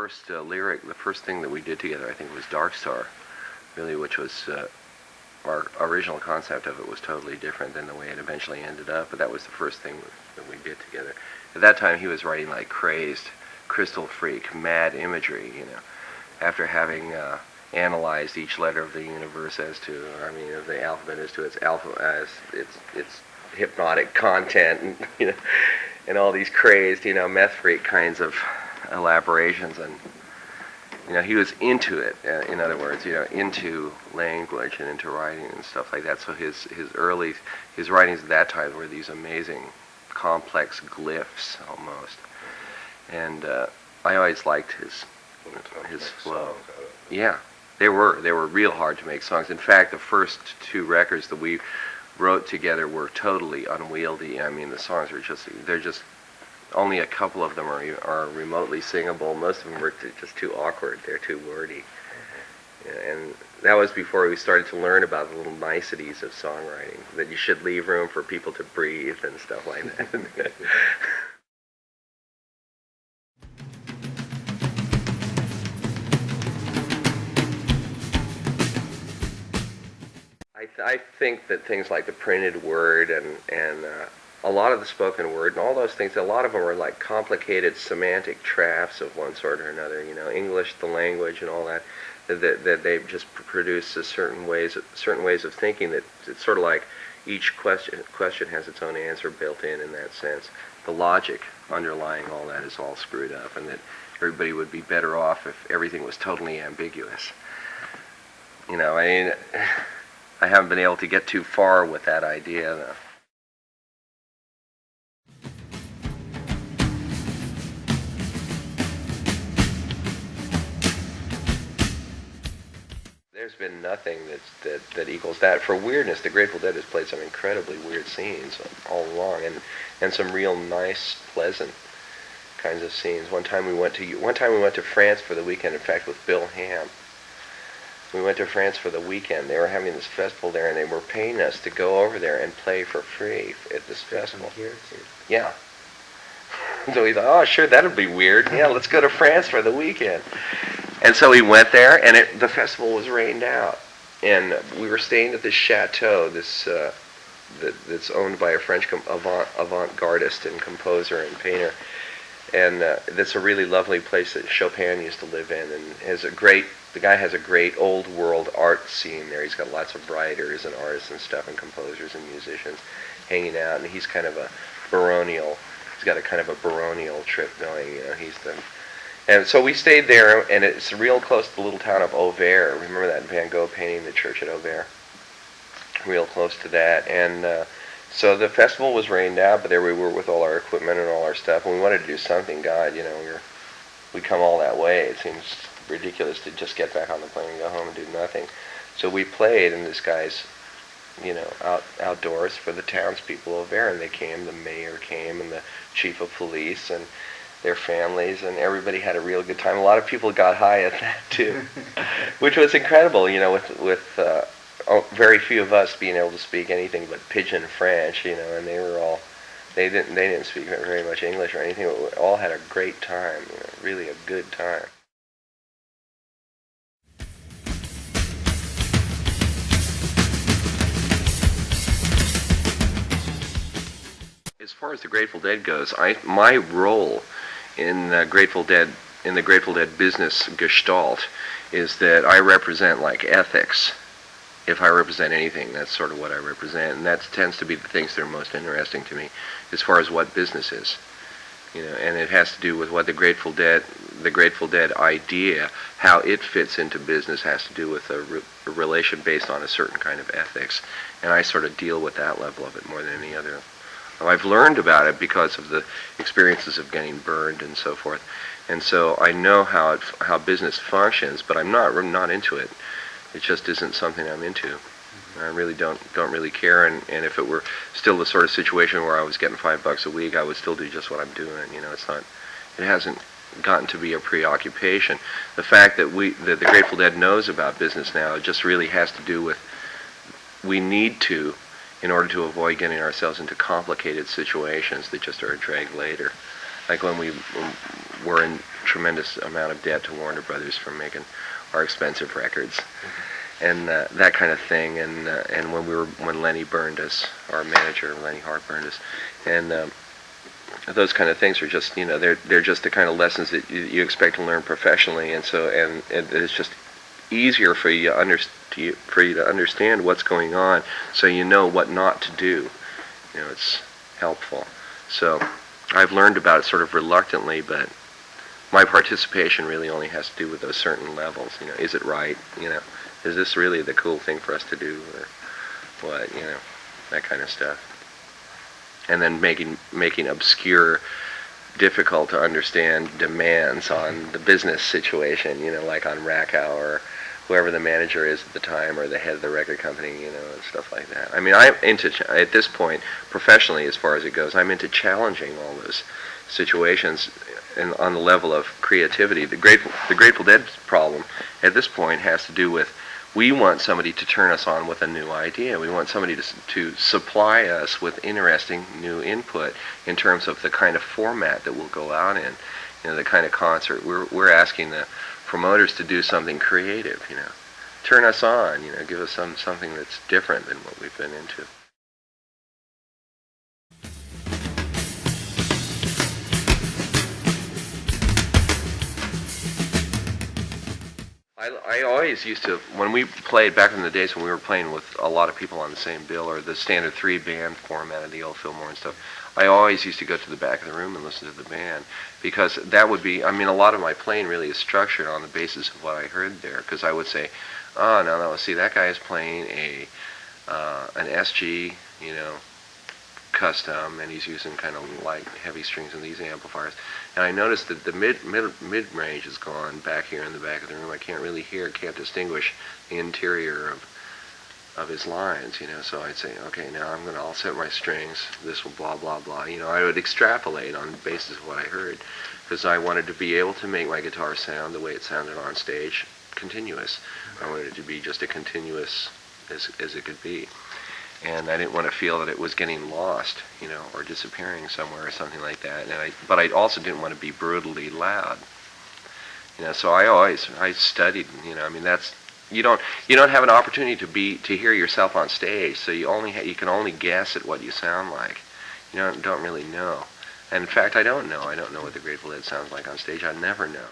first lyric, the first thing that we did together, I think, was Dark Star, really, which was our original concept of it was totally different than the way it eventually ended up, but that was the first thing that we did together. At that time, he was writing like crazed, crystal freak, mad imagery, you know, after having analyzed each letter of the universe as to, I mean, of the alphabet as to its its hypnotic content, and you know, and all these crazed, you know, meth freak kinds of elaborations, and you know, he was into it. In other words, you know, into language and into writing and stuff like that. So his writings at that time were these amazing, complex glyphs almost, and I always liked his flow. Yeah, they were real hard to make songs. In fact, the first two records that we wrote together were totally unwieldy. I mean, the songs are they're just only a couple of them are remotely singable. Most of them were just too awkward. They're too wordy. And that was before we started to learn about the little niceties of songwriting, that you should leave room for people to breathe and stuff like that. I think that things like the printed word and a lot of the spoken word and all those things, a lot of them are like complicated semantic traps of one sort or another. You know, English, the language, and all that. That they've just produced certain ways of thinking. That it's sort of like each question has its own answer built in that sense. The logic underlying all that is all screwed up, and that everybody would be better off if everything was totally ambiguous. You know, I mean, I haven't been able to get too far with that idea, though. There's been nothing that equals that. For weirdness, the Grateful Dead has played some incredibly weird scenes all along, and some real nice, pleasant kinds of scenes. One time we went to France for the weekend. In fact, with Bill Ham. We went to France for the weekend. They were having this festival there, and they were paying us to go over there and play for free at this festival. Yeah. So we thought, oh, sure, that'd be weird. Yeah, let's go to France for the weekend. And so we went there, and the festival was rained out. And we were staying at this chateau, that's owned by a French avant-gardist and composer and painter. And that's a really lovely place that Chopin used to live in, and the guy has a great old world art scene there. He's got lots of writers and artists and stuff and composers and musicians hanging out, and he's kind of a baronial. He's got a kind of a baronial trip going. You know, and so we stayed there, and it's real close to the little town of Auvers. Remember that Van Gogh painting, the church at Auvers? Real close to that, and so the festival was rained out, but there we were with all our equipment and all our stuff, and we wanted to do something. God, you know, we come all that way. It seems ridiculous to just get back on the plane and go home and do nothing. So we played, and this guy's, you know, outdoors for the townspeople over there, and they came. The mayor came, and the chief of police, and their families, and everybody had a real good time. A lot of people got high at that too, which was incredible. You know, with very few of us being able to speak anything but pidgin French, you know, and they didn't speak very much English or anything, but we all had a great time, you know, really a good time. As far as the Grateful Dead goes, my role in the Grateful Dead business gestalt is that I represent like ethics. If I represent anything, that's sort of what I represent, and that tends to be the things that are most interesting to me, as far as what business is, you know. And it has to do with what the Grateful Dead idea, how it fits into business, has to do with a relation based on a certain kind of ethics, and I sort of deal with that level of it more than any other. I've learned about it because of the experiences of getting burned and so forth, and so I know how business functions, but I'm not into it. It just isn't something I'm into. I really don't really care, and if it were still the sort of situation where I was getting $5 a week, I would still do just what I'm doing. You know, it hasn't gotten to be a preoccupation. The fact that the Grateful Dead knows about business now just really has to do with we need to, in order to avoid getting ourselves into complicated situations that just are a drag later. Like when we were tremendous amount of debt to Warner Brothers for making our expensive records, and that kind of thing. And when Lenny burned us, our manager Lenny Hart burned us, and those kind of things are just, they're just the kind of lessons that you expect to learn professionally, and it's just easier for you to understand what's going on, so you know what not to do. It's helpful. So I've learned about it sort of reluctantly, but my participation really only has to do with those certain levels. Is it right? Is this really the cool thing for us to do, or what? That kind of stuff. And then making obscure, difficult to understand demands on the business situation, like on Rakow or whoever the manager is at the time, or the head of the record company, and stuff like that. I mean, I'm into, at this point, professionally as far as it goes, I'm into challenging all those situations and on the level of creativity. The Grateful Dead problem at this point has to do with, we want somebody to turn us on with a new idea. We want somebody to supply us with interesting new input in terms of the kind of format that we'll go out in, the kind of concert. We're asking the promoters to do something creative, turn us on, give us something that's different than what we've been into. I always used to, when we played back in the days when we were playing with a lot of people on the same bill, or the standard 3-band format of the old Fillmore and stuff, I always used to go to the back of the room and listen to the band, because that would be, a lot of my playing really is structured on the basis of what I heard there, because I would say, oh, no, see, that guy is playing an SG, custom, and he's using kind of light, heavy strings in these amplifiers. And I noticed that the mid-range is gone back here in the back of the room. I can't really can't distinguish the interior of his lines, So I'd say, okay, now I'll set my strings. This will blah, blah, blah. I would extrapolate on the basis of what I heard, because I wanted to be able to make my guitar sound the way it sounded on stage, continuous. I wanted it to be just as continuous as it could be. And I didn't want to feel that it was getting lost, or disappearing somewhere or something like that. But I also didn't want to be brutally loud, So I studied, that's, you don't have an opportunity to hear yourself on stage, so you can only guess at what you sound like. You don't really know. And in fact, I don't know. I don't know what the Grateful Dead sounds like on stage. I never know.